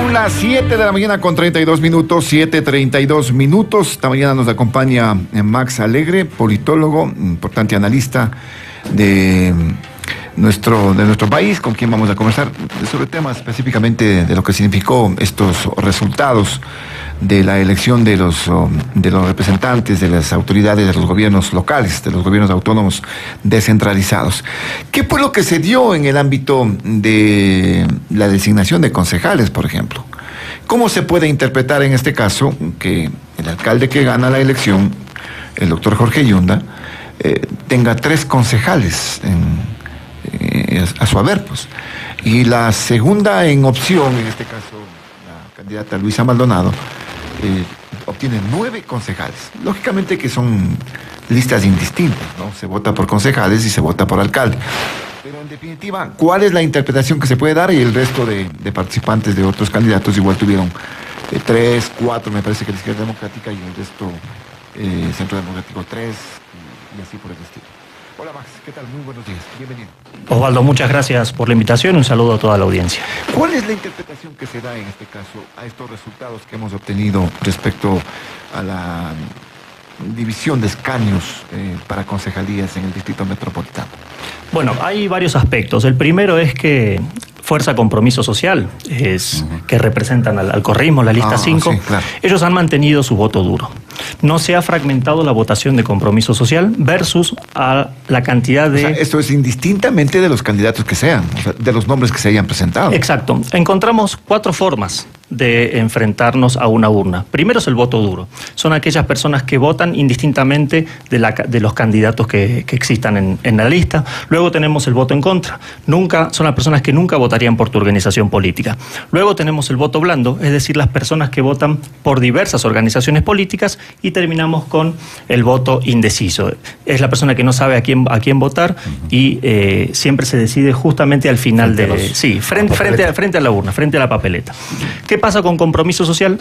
Son las 7 de la mañana con 32 minutos, 7:32 minutos. Esta mañana nos acompaña Max Alegre, politólogo, importante analista de nuestro país, con quien vamos a conversar sobre temas específicamente de lo que significó estos resultados de la elección de los representantes, de las autoridades, de los gobiernos locales, de los gobiernos autónomos descentralizados. ¿Qué fue lo que se dio en el ámbito de la designación de concejales, por ejemplo? ¿Cómo se puede interpretar en este caso que el alcalde que gana la elección, el doctor Jorge Yunda, tenga 3 concejales a su haber, pues? Y la segunda en opción, en este caso la candidata Luisa Maldonado, obtiene 9 concejales. Lógicamente que son listas indistintas, ¿no? Se vota por concejales y se vota por alcalde. Pero en definitiva, ¿cuál es la interpretación que se puede dar? Y el resto de participantes de otros candidatos igual tuvieron 3, 4, me parece que la Izquierda Democrática, y el resto Centro Democrático 3, y así por el estilo. Hola Max, ¿qué tal? Muy buenos días, bienvenido. Osvaldo, muchas gracias por la invitación y un saludo a toda la audiencia. ¿Cuál es la interpretación que se da en este caso a estos resultados que hemos obtenido respecto a la división de escaños para concejalías en el Distrito Metropolitano? Bueno, hay varios aspectos. El primero es que Fuerza Compromiso Social, que representan al correísmo, la lista 5, sí, claro. Ellos han mantenido su voto duro. No se ha fragmentado la votación de Compromiso Social versus a la cantidad de... O sea, esto es indistintamente de los candidatos que sean, o sea, de los nombres que se hayan presentado. Exacto. Encontramos 4 formas de enfrentarnos a una urna. Primero es el voto duro. Son aquellas personas que votan indistintamente de los candidatos que existan en la lista. Luego tenemos el voto en contra. Son las personas que nunca votarían por tu organización política. Luego tenemos el voto blando, es decir, las personas que votan por diversas organizaciones políticas, y terminamos con el voto indeciso. Es la persona que no sabe a quién votar y siempre se decide justamente al final frente a la urna, frente a la papeleta. ¿Qué pasa con Compromiso Social?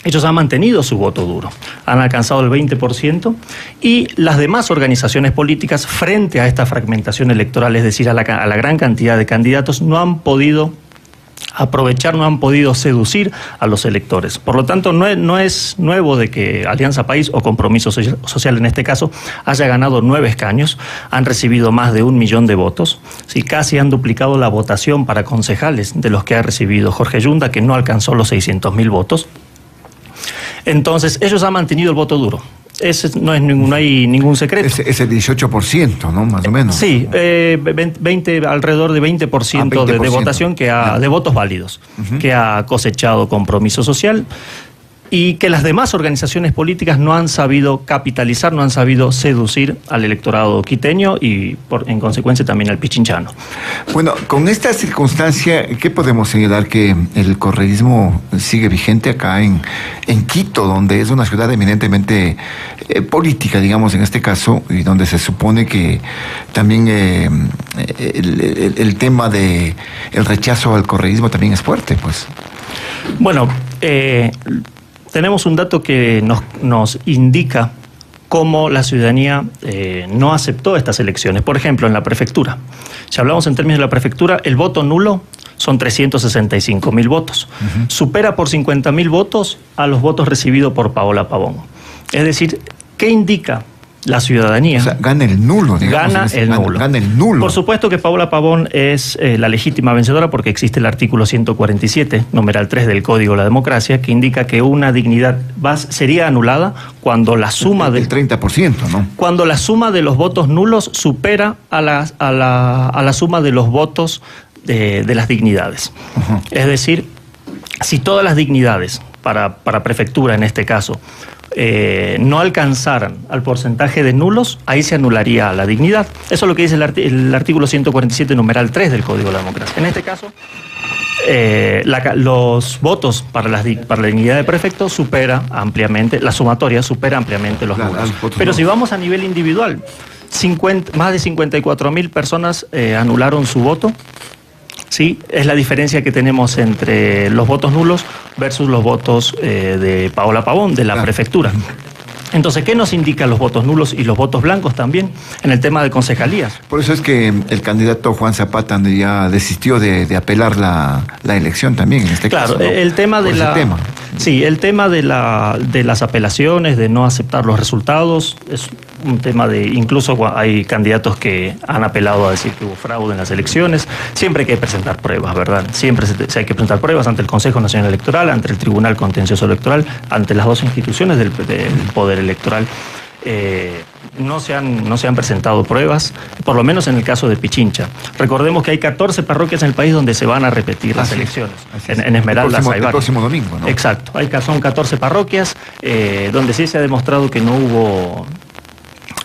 Ellos han mantenido su voto duro, han alcanzado el 20%, y las demás organizaciones políticas, frente a esta fragmentación electoral, es decir, a la gran cantidad de candidatos, no han podido aprovechar, no han podido seducir a los electores. Por lo tanto, no es nuevo de que Alianza País o Compromiso Social en este caso haya ganado 9 escaños, han recibido más de 1 millón de votos, ¿sí? Casi han duplicado la votación para concejales de los que ha recibido Jorge Yunda, que no alcanzó los 600.000 votos. Entonces, ellos han mantenido el voto duro. No hay ningún secreto. Es el 18%, ¿no? Más o menos. Sí, alrededor de 20%, de votación de votos válidos, que ha cosechado Compromiso Social, y que las demás organizaciones políticas no han sabido capitalizar, no han sabido seducir al electorado quiteño y en consecuencia también al pichinchano. Bueno, con esta circunstancia, ¿qué podemos señalar? Que el correísmo sigue vigente acá en Quito, donde es una ciudad eminentemente política, digamos, en este caso, y donde se supone que también el tema de el rechazo al correísmo también es fuerte, pues. Bueno, tenemos un dato que nos indica cómo la ciudadanía no aceptó estas elecciones. Por ejemplo, en la prefectura. Si hablamos en términos de la prefectura, el voto nulo son 365.000 votos. Supera por 50.000 votos a los votos recibidos por Paola Pavón. Es decir, ¿qué indica la ciudadanía? O sea, gana el nulo, digamos. Gana el nulo. Por supuesto que Paola Pavón es la legítima vencedora, porque existe el artículo 147, numeral 3 del Código de la Democracia, que indica que una dignidad sería anulada cuando la suma del 30%, ¿no? Cuando la suma de los votos nulos supera a la suma de los votos de las dignidades. Es decir, si todas las dignidades para prefectura en este caso no alcanzaran al porcentaje de nulos, ahí se anularía la dignidad. Eso es lo que dice el artículo 147, numeral 3 del Código de la Democracia. En este caso, los votos para la dignidad de prefecto supera ampliamente, la sumatoria supera ampliamente los nulos. Pero si vamos a nivel individual, más de 54.000 personas anularon su voto. Sí, es la diferencia que tenemos entre los votos nulos versus los votos de Paola Pavón, de la prefectura. Entonces, ¿qué nos indican los votos nulos y los votos blancos también en el tema de concejalías? Por eso es que el candidato Juan Zapata ya desistió de apelar la elección también, en este caso. Claro, el tema de Sí, el tema de las apelaciones, de no aceptar los resultados, es un tema incluso hay candidatos que han apelado a decir que hubo fraude en las elecciones. Siempre hay que presentar pruebas, ¿verdad? Siempre hay que presentar pruebas ante el Consejo Nacional Electoral, ante el Tribunal Contencioso Electoral, ante las dos instituciones del Poder Electoral. No se han presentado pruebas, por lo menos en el caso de Pichincha. Recordemos que hay 14 parroquias en el país donde se van a repetir las elecciones. En Esmeraldas hay varias. El próximo domingo, ¿no? Exacto. Son 14 parroquias donde sí se ha demostrado que no hubo...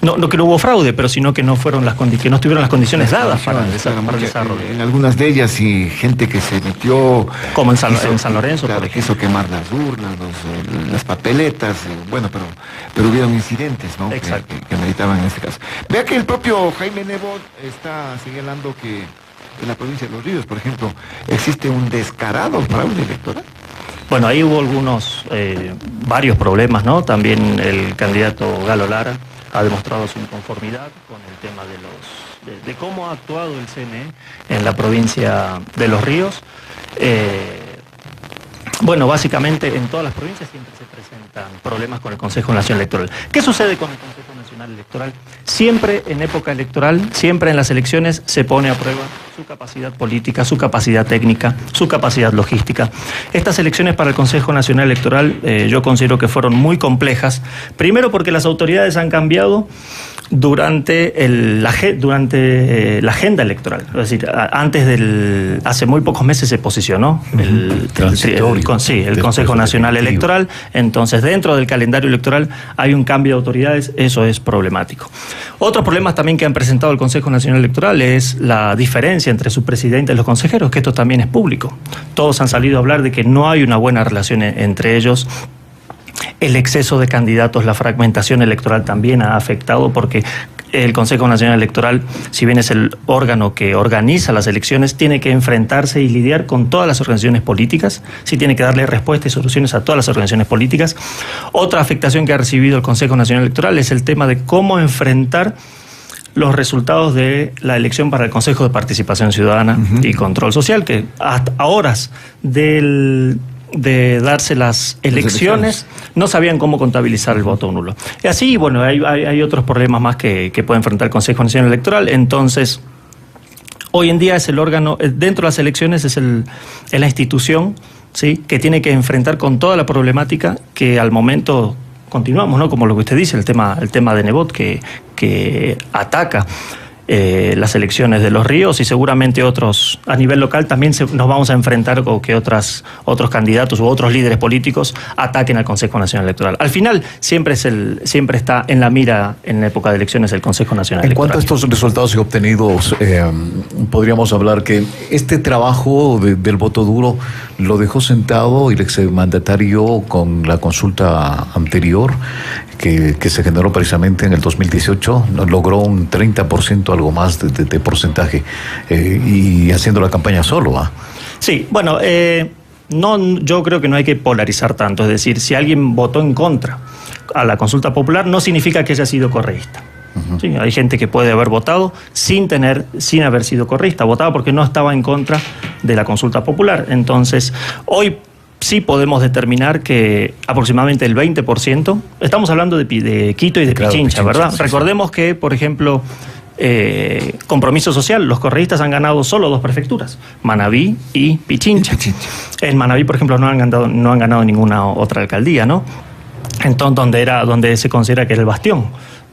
No que no hubo fraude, pero sino que no fueron que no estuvieron las condiciones dadas para el desarrollo. En algunas de ellas y gente que se metió... Como en San Lorenzo, claro, por ejemplo. Quiso quemar las urnas, las papeletas, bueno, pero hubieron incidentes, ¿no? Exacto. Que meditaban en este caso. Vea que el propio Jaime Nebot está señalando que en la provincia de Los Ríos, por ejemplo, existe un descarado fraude electoral. Bueno, ahí hubo varios problemas, ¿no? También el candidato Galo Lara ha demostrado su inconformidad con el tema de cómo ha actuado el CNE en la provincia de Los Ríos. Bueno, básicamente en todas las provincias siempre se presentan problemas con el Consejo Nacional Electoral. ¿Qué sucede con el Consejo Nacional Electoral? Siempre en época electoral, siempre en las elecciones se pone a prueba su capacidad política, su capacidad técnica, su capacidad logística. Estas elecciones para el Consejo Nacional Electoral yo considero que fueron muy complejas, primero porque las autoridades han cambiado durante la agenda electoral. Es decir, hace muy pocos meses se posicionó el Consejo Nacional Electoral. Entonces, dentro del calendario electoral hay un cambio de autoridades, eso es problemático. Otros problemas también que han presentado el Consejo Nacional Electoral es la diferencia entre su presidente y los consejeros, que esto también es público. Todos han salido a hablar de que no hay una buena relación entre ellos. El exceso de candidatos, la fragmentación electoral también ha afectado porque el Consejo Nacional Electoral, si bien es el órgano que organiza las elecciones, tiene que enfrentarse y lidiar con todas las organizaciones políticas, sí tiene que darle respuestas y soluciones a todas las organizaciones políticas. Otra afectación que ha recibido el Consejo Nacional Electoral es el tema de cómo enfrentar los resultados de la elección para el Consejo de Participación Ciudadana y Control Social, que hasta a horas de darse las elecciones, no sabían cómo contabilizar el voto nulo. Y así, bueno, hay otros problemas más que puede enfrentar el Consejo Nacional Electoral. Entonces, hoy en día es el órgano, dentro de las elecciones es la institución, ¿sí?, que tiene que enfrentar con toda la problemática que al momento continuamos, ¿no? Como lo que usted dice, el tema de Nebot que ataca las elecciones de Los Ríos, y seguramente otros a nivel local también nos vamos a enfrentar con que otros candidatos u otros líderes políticos ataquen al Consejo Nacional Electoral. Al final siempre está en la mira en la época de elecciones el Consejo Nacional Electoral. En cuanto a estos resultados obtenidos, podríamos hablar que este trabajo del voto duro lo dejó sentado el exmandatario con la consulta anterior que se generó precisamente en el 2018, logró un 30%, algo más de porcentaje, y haciendo la campaña solo, ¿ah? Sí, bueno, yo creo que no hay que polarizar tanto. Es decir, si alguien votó en contra a la consulta popular, no significa que haya sido correísta. Sí, hay gente que puede haber votado sin haber sido correísta, votaba porque no estaba en contra de la consulta popular. Entonces, hoy sí podemos determinar que aproximadamente el 20%, estamos hablando de Quito y de Pichincha, ¿verdad? Sí. Recordemos que, por ejemplo, Compromiso Social, los correístas han ganado solo 2 prefecturas, Manabí y Pichincha. En Manabí, por ejemplo, no han ganado ninguna otra alcaldía, ¿no? Entonces, donde se considera que era el bastión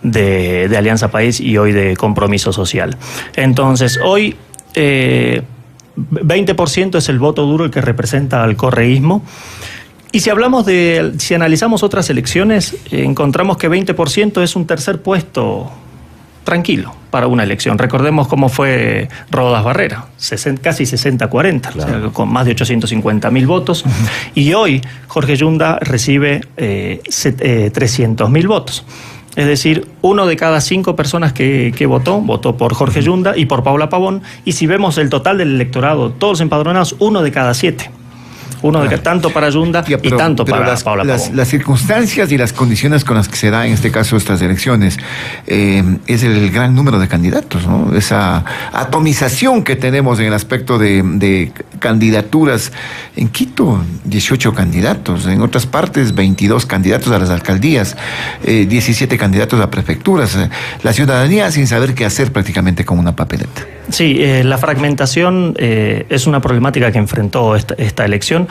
de Alianza País y hoy de Compromiso Social. Entonces, hoy 20% es el voto duro el que representa al correísmo. Y si analizamos otras elecciones, encontramos que 20% es un tercer puesto tranquilo para una elección. Recordemos cómo fue Rodas Barrera, casi 60-40, claro, o sea, con más de 850.000 votos. Y hoy Jorge Yunda recibe 300.000 votos. Es decir, 1 de cada 5 personas que votó por Jorge Yunda y por Paula Pavón. Y si vemos el total del electorado, todos empadronados, 1 de cada 7. tanto para Yunda y tanto para Paula Pavón. Las circunstancias y las condiciones con las que se da en este caso estas elecciones es el gran número de candidatos, ¿no? Esa atomización que tenemos en el aspecto de candidaturas. En Quito, 18 candidatos, en otras partes 22 candidatos a las alcaldías, 17 candidatos a prefecturas. La ciudadanía sin saber qué hacer prácticamente con una papeleta. Sí, la fragmentación es una problemática que enfrentó esta elección,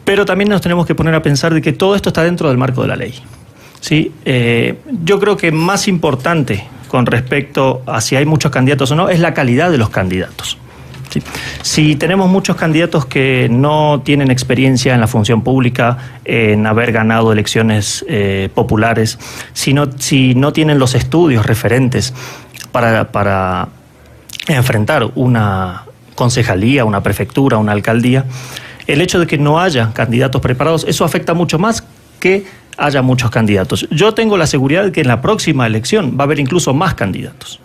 pero también nos tenemos que poner a pensar de que todo esto está dentro del marco de la ley. ¿Sí? Yo creo que más importante con respecto a si hay muchos candidatos o no es la calidad de los candidatos. ¿Sí? Si tenemos muchos candidatos que no tienen experiencia en la función pública, en haber ganado elecciones populares, si no tienen los estudios referentes para enfrentar una concejalía, una prefectura, una alcaldía, el hecho de que no haya candidatos preparados, eso afecta mucho más que haya muchos candidatos. Yo tengo la seguridad de que en la próxima elección va a haber incluso más candidatos.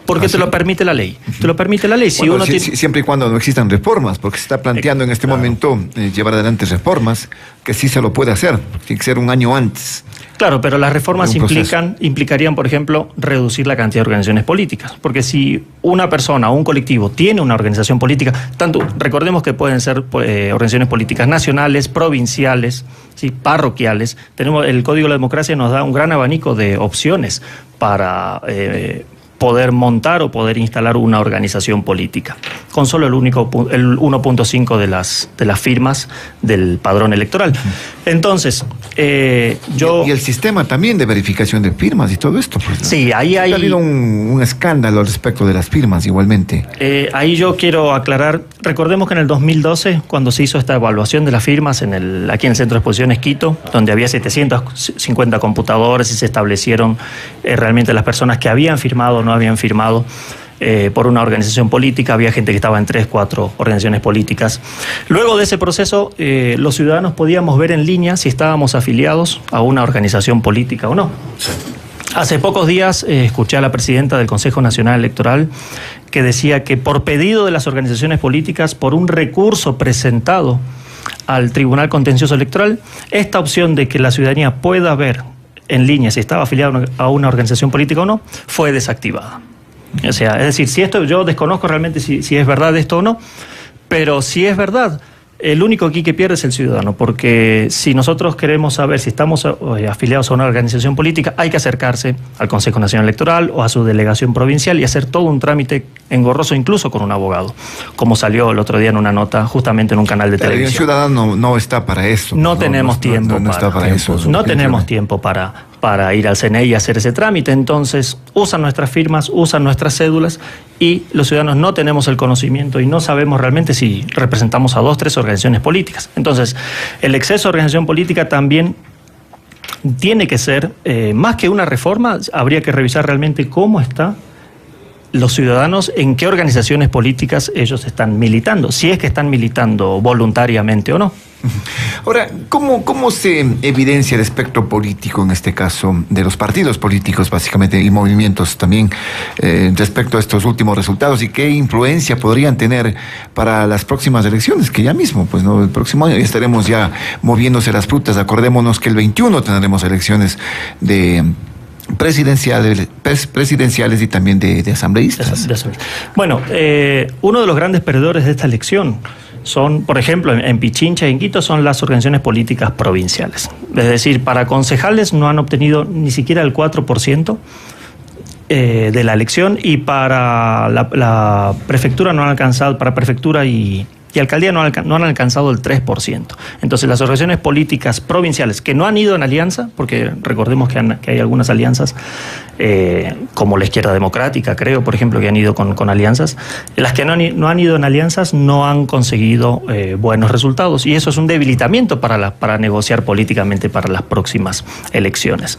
Porque te lo permite la ley. Te lo permite la ley. Si bueno, siempre y cuando no existan reformas, porque se está planteando en este momento llevar adelante reformas, que sí se lo puede hacer, tiene que ser un año antes. Claro, pero las reformas implicarían, por ejemplo, reducir la cantidad de organizaciones políticas. Porque si una persona o un colectivo tiene una organización política, recordemos que pueden ser organizaciones políticas nacionales, provinciales, ¿sí? Parroquiales. El Código de la Democracia nos da un gran abanico de opciones para poder montar o poder instalar una organización política, con solo el 1.5 de las firmas del padrón electoral. Entonces, Y el sistema también de verificación de firmas y todo esto. Pues, ¿no? Sí, ahí hay... Ha habido un escándalo al respecto de las firmas igualmente. Ahí yo quiero aclarar, recordemos que en el 2012, cuando se hizo esta evaluación de las firmas aquí en el Centro de Exposiciones Quito, donde había 750 computadores y se establecieron realmente las personas que habían firmado o no habían firmado por una organización política, había gente que estaba en 3, 4 organizaciones políticas. Luego de ese proceso, los ciudadanos podíamos ver en línea si estábamos afiliados a una organización política o no. Sí. Hace pocos días escuché a la presidenta del Consejo Nacional Electoral que decía que por pedido de las organizaciones políticas, por un recurso presentado al Tribunal Contencioso Electoral, esta opción de que la ciudadanía pueda ver en línea si estaba afiliado a una organización política o no, fue desactivada. O sea, es decir, si esto, yo desconozco realmente si es verdad esto o no, pero si es verdad, el único aquí que pierde es el ciudadano, porque si nosotros queremos saber si estamos afiliados a una organización política, hay que acercarse al Consejo Nacional Electoral o a su delegación provincial y hacer todo un trámite engorroso, incluso con un abogado, como salió el otro día en una nota justamente en un canal de televisión. El ciudadano no está para eso. No tenemos tiempo para eso. No tenemos tiempo para ir al CNE y hacer ese trámite. Entonces usan nuestras firmas, usan nuestras cédulas y los ciudadanos no tenemos el conocimiento y no sabemos realmente si representamos a 2, 3 organizaciones políticas. Entonces el exceso de organización política también tiene que ser, más que una reforma, habría que revisar realmente cómo están los ciudadanos, en qué organizaciones políticas ellos están militando, si es que están militando voluntariamente o no. Ahora, ¿cómo se evidencia el espectro político en este caso de los partidos políticos básicamente y movimientos también respecto a estos últimos resultados y qué influencia podrían tener para las próximas elecciones? Que ya mismo, pues no, el próximo año ya estaremos ya moviéndose las frutas. Acordémonos que el 21 tendremos elecciones de presidenciales y también de asambleístas. Bueno, uno de los grandes perdedores de esta elección son, por ejemplo, en Pichincha y en Quito, son las organizaciones políticas provinciales. Es decir, para concejales no han obtenido ni siquiera el 4% de la elección y para la prefectura no han alcanzado, para prefectura y alcaldía no han alcanzado el 3%. Entonces las organizaciones políticas provinciales que no han ido en alianza, porque recordemos que hay algunas alianzas, como la Izquierda Democrática, creo, por ejemplo, que han ido con alianzas, las que no han ido en alianzas no han conseguido buenos resultados y eso es un debilitamiento para negociar políticamente para las próximas elecciones.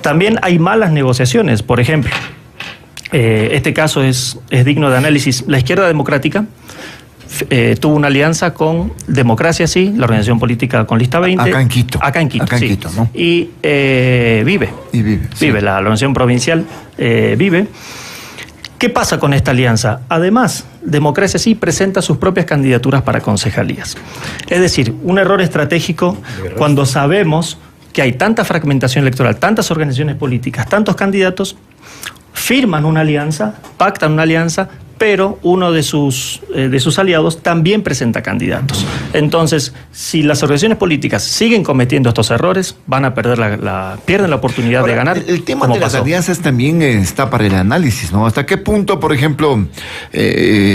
También hay malas negociaciones, por ejemplo, este caso es digno de análisis. La Izquierda Democrática tuvo una alianza con Democracia Sí, la organización política con lista 20. Acá en Quito. Sí. Quito, ¿no? Y Vive. Sí. Vive, la organización provincial Vive. ¿Qué pasa con esta alianza? Además, Democracia Sí presenta sus propias candidaturas para concejalías. Es decir, un error estratégico cuando sabemos que hay tanta fragmentación electoral, tantas organizaciones políticas, tantos candidatos, firman una alianza, pactan una alianza, pero uno de sus aliados también presenta candidatos. Entonces, si las organizaciones políticas siguen cometiendo estos errores, van a perder pierden la oportunidad Ahora, de ganar. El tema de las alianzas también está para el análisis, ¿no? ¿Hasta qué punto, por ejemplo,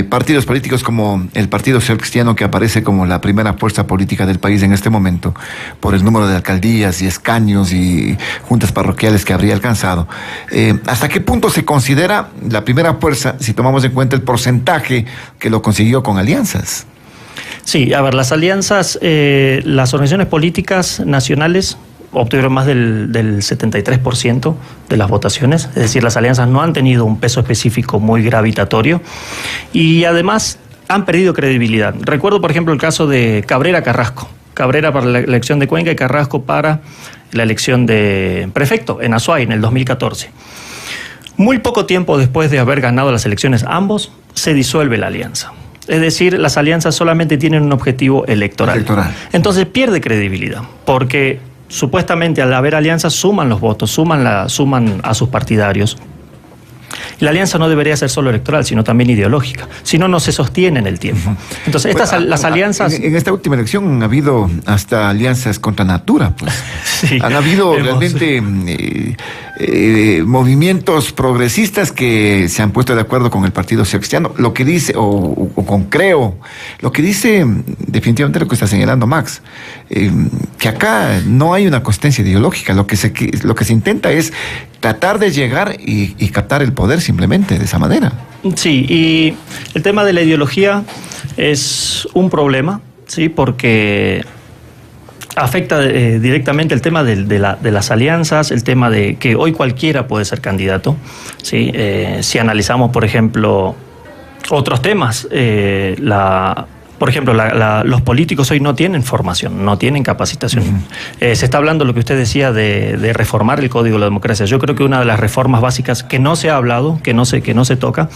partidos políticos como el Partido Social Cristiano, que aparece como la primera fuerza política del país en este momento, por el número de alcaldías y escaños y juntas parroquiales que habría alcanzado, ¿hasta qué punto se considera la primera fuerza si tomamos en cuenta el porcentaje que lo consiguió con alianzas? Sí, a ver, las alianzas, las organizaciones políticas nacionales obtuvieron más del 73% de las votaciones, es decir, las alianzas no han tenido un peso específico muy gravitatorio y además han perdido credibilidad. Recuerdo, por ejemplo, el caso de Cabrera-Carrasco. Cabrera para la elección de Cuenca y Carrasco para la elección de prefecto en Azuay en el 2014. Muy poco tiempo después de haber ganado las elecciones ambos, se disuelve la alianza. Es decir, las alianzas solamente tienen un objetivo electoral. Entonces pierde credibilidad, porque supuestamente al haber alianzas suman los votos, suman a sus partidarios. Y la alianza no debería ser solo electoral, sino también ideológica. Si no, no se sostiene en el tiempo. Entonces, las alianzas... En esta última elección ha habido hasta alianzas contra natura, pues. Sí, han habido realmente movimientos progresistas que se han puesto de acuerdo con el Partido Social Cristiano. Lo que dice, o con Creo, lo que dice definitivamente lo que está señalando Max, que acá no hay una consistencia ideológica. Lo que se intenta es tratar de llegar y captar el poder simplemente de esa manera. Sí, y el tema de la ideología es un problema, ¿sí? Porque afecta directamente el tema de las alianzas, el tema de que hoy cualquiera puede ser candidato, ¿sí? Si analizamos, por ejemplo, otros temas, por ejemplo, los políticos hoy no tienen formación, no tienen capacitación. Se está hablando, lo que usted decía, de reformar el Código de la Democracia. Yo creo que una de las reformas básicas que no se ha hablado, que no se toca,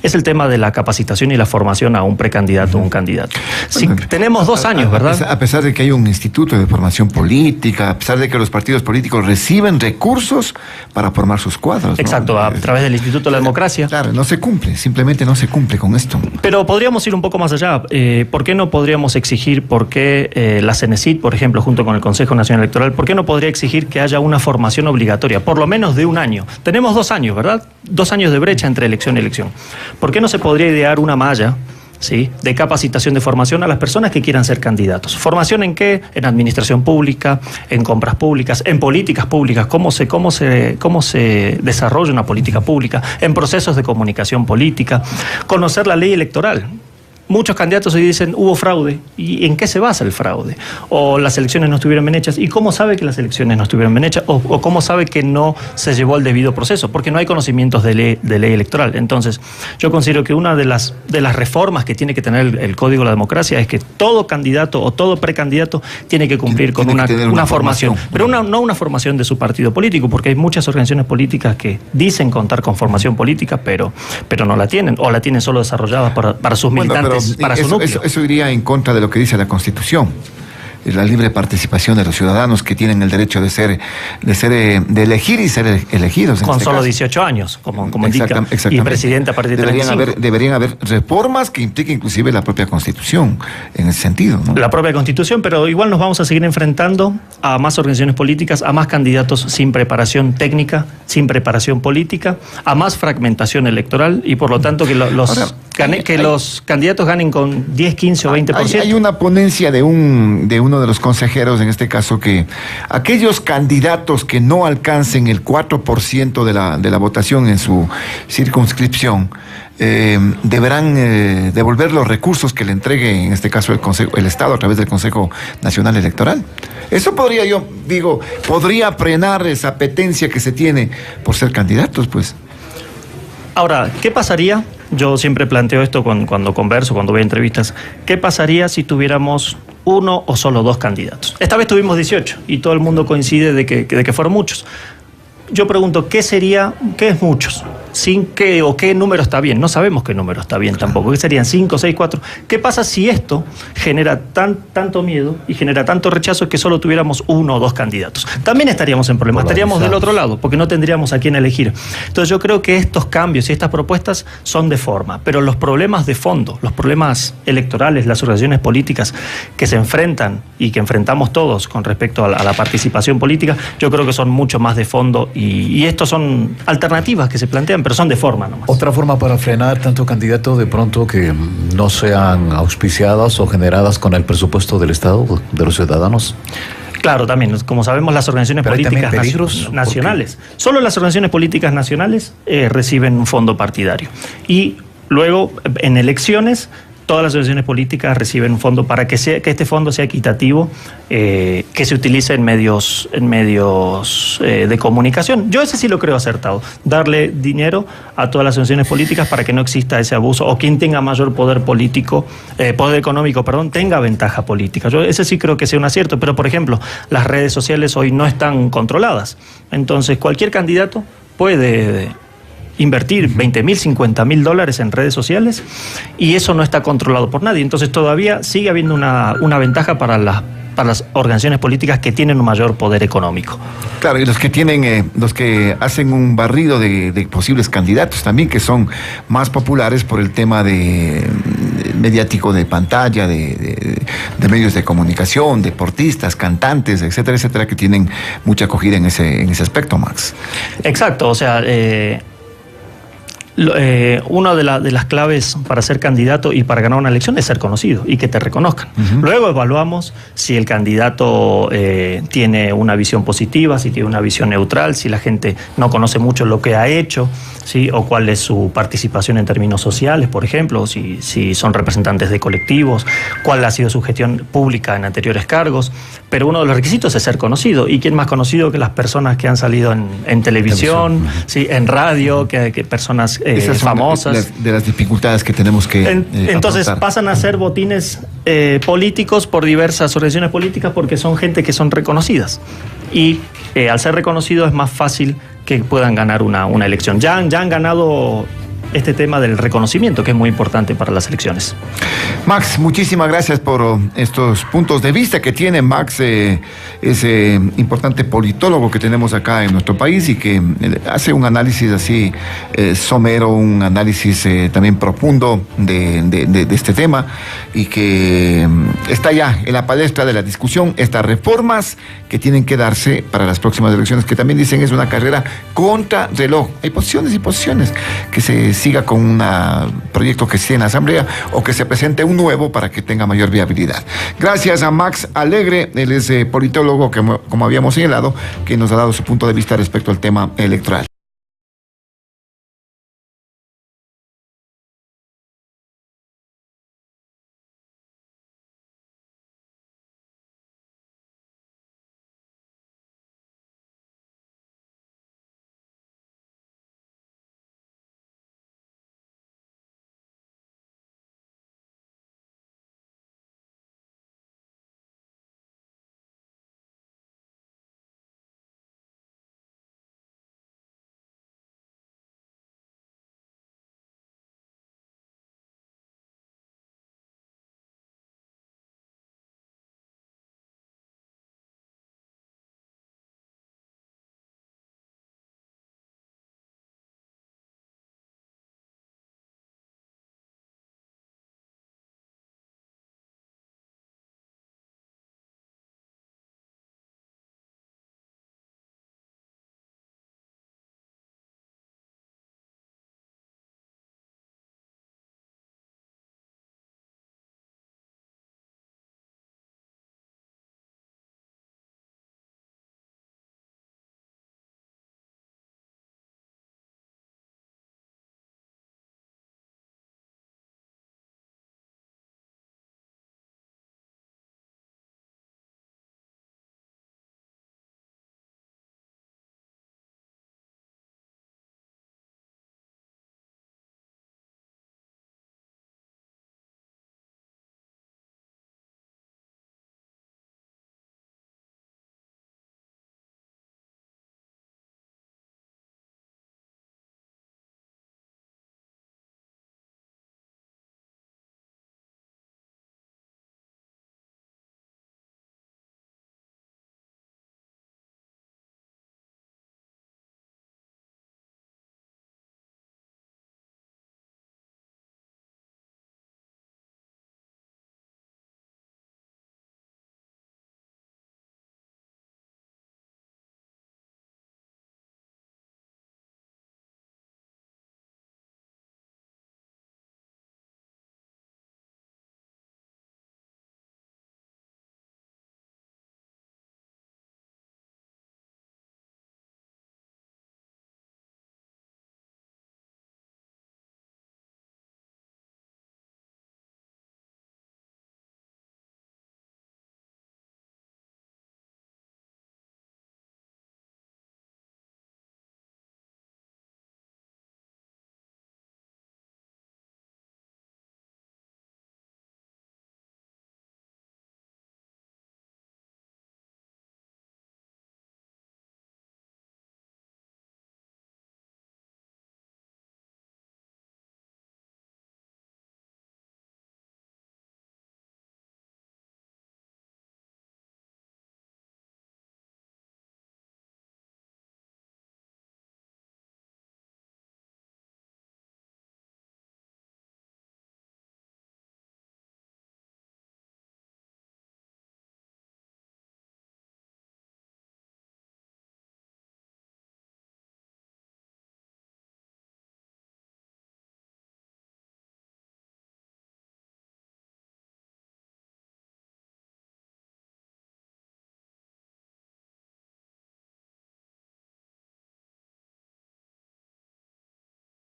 es el tema de la capacitación y la formación a un precandidato o un candidato. Sí, bueno, tenemos 2 años, ¿verdad? A pesar de que hay un instituto de formación política, a pesar de que los partidos políticos reciben recursos para formar sus cuadros. Exacto, ¿no? A través del Instituto de la Democracia. Claro, no se cumple, simplemente no se cumple con esto. Pero podríamos ir un poco más allá. ¿Por qué no podríamos exigir, la CENESID, por ejemplo, junto con el Consejo Nacional Electoral, por qué no podría exigir que haya una formación obligatoria, por lo menos de 1 año? Tenemos 2 años, ¿verdad? 2 años de brecha entre elección y elección. ¿Por qué no se podría idear una malla, ¿sí?, de capacitación, de formación a las personas que quieran ser candidatos? ¿Formación en qué? En administración pública, en compras públicas, en políticas públicas, cómo se desarrolla una política pública, en procesos de comunicación política, conocer la ley electoral. Muchos candidatos hoy dicen, hubo fraude. ¿Y en qué se basa el fraude? O las elecciones no estuvieron bien hechas. ¿Y cómo sabe que las elecciones no estuvieron bien hechas? O cómo sabe que no se llevó el debido proceso, porque no hay conocimientos de ley electoral. Entonces, yo considero que una de las reformas que tiene que tener el Código de la Democracia es que todo candidato o todo precandidato tiene que cumplir con una formación. Pero no una formación de su partido político, porque hay muchas organizaciones políticas que dicen contar con formación política, pero no la tienen, o la tienen solo desarrollada para sus militantes. Para su núcleo. Eso iría en contra de lo que dice la Constitución, la libre participación de los ciudadanos que tienen el derecho de elegir y ser elegidos. Con solo 18 años, como indica, y presidente a partir de 35. Deberían haber reformas que impliquen inclusive la propia Constitución, en ese sentido, ¿no? La propia Constitución, pero igual nos vamos a seguir enfrentando a más organizaciones políticas, a más candidatos sin preparación técnica, sin preparación política, a más fragmentación electoral, y por lo tanto que los candidatos ganen con 10, 15 o 20%. Hay una ponencia de uno de los consejeros, en este caso, que aquellos candidatos que no alcancen el 4% de la votación en su circunscripción deberán devolver los recursos que le entregue, en este caso, el Estado a través del Consejo Nacional Electoral. Eso podría frenar esa apetencia que se tiene por ser candidatos, pues. Ahora, ¿qué pasaría? Yo siempre planteo esto cuando converso, cuando voy a entrevistas. ¿Qué pasaría si tuviéramos 1 o solo 2 candidatos? Esta vez tuvimos 18 y todo el mundo coincide de que fueron muchos. Yo pregunto, ¿qué es muchos? sin qué o qué número está bien. No sabemos qué número está bien tampoco. ¿Qué serían 5, 6, 4? ¿Qué pasa si esto genera tanto miedo y genera tanto rechazo que solo tuviéramos 1 o 2 candidatos? También estaríamos en problemas, estaríamos del otro lado, porque no tendríamos a quién elegir. Entonces yo creo que estos cambios y estas propuestas son de forma, pero los problemas de fondo, los problemas electorales, las organizaciones políticas que se enfrentan y que enfrentamos todos con respecto a la participación política, yo creo que son mucho más de fondo y estos son alternativas que se plantean, pero son de forma nomás. Otra forma para frenar tanto candidatos de pronto que no sean auspiciadas o generadas con el presupuesto del Estado, de los ciudadanos. Claro, también, como sabemos, las organizaciones políticas nacionales, solo las organizaciones políticas nacionales reciben un fondo partidario. Y luego, en elecciones, todas las organizaciones políticas reciben un fondo para que este fondo sea equitativo, que se utilice en medios de comunicación. Yo ese sí lo creo acertado, darle dinero a todas las organizaciones políticas para que no exista ese abuso, o quien tenga mayor poder económico, tenga ventaja política. Yo ese sí creo que sea un acierto, pero por ejemplo, las redes sociales hoy no están controladas, entonces cualquier candidato puede invertir $20,000, $50,000 en redes sociales y eso no está controlado por nadie. Entonces todavía sigue habiendo una ventaja para las organizaciones políticas que tienen un mayor poder económico. Claro, y los que hacen un barrido de posibles candidatos también, que son más populares por el tema mediático de pantalla, de medios de comunicación, deportistas, cantantes, etcétera, etcétera, que tienen mucha acogida en ese aspecto, Max. Exacto, o sea, una de las claves para ser candidato y para ganar una elección es ser conocido y que te reconozcan. Luego evaluamos si el candidato tiene una visión positiva, si tiene una visión neutral, si la gente no conoce mucho lo que ha hecho, ¿sí? O cuál es su participación en términos sociales, por ejemplo, si son representantes de colectivos, cuál ha sido su gestión pública en anteriores cargos. Pero uno de los requisitos es ser conocido. ¿Y quién más conocido que las personas que han salido en televisión, ¿sí? En radio, que personas esas son famosas? De las dificultades que tenemos que entonces afrontar. pasan a ser botines políticos por diversas organizaciones políticas porque son gente que son reconocidas. Y al ser reconocidos es más fácil que puedan ganar una elección. Ya han ganado este tema del reconocimiento, que es muy importante para las elecciones. Max, muchísimas gracias por estos puntos de vista que tiene Max, ese importante politólogo que tenemos acá en nuestro país y que hace un análisis así somero, un análisis también profundo de este tema y que está ya en la palestra de la discusión, estas reformas que tienen que darse para las próximas elecciones, que también dicen es una carrera contra reloj. Hay posiciones y posiciones, que se siga con un proyecto que esté en la Asamblea o que se presente un nuevo para que tenga mayor viabilidad. Gracias a Max Alegre, él es politólogo, que, como habíamos señalado, que nos ha dado su punto de vista respecto al tema electoral.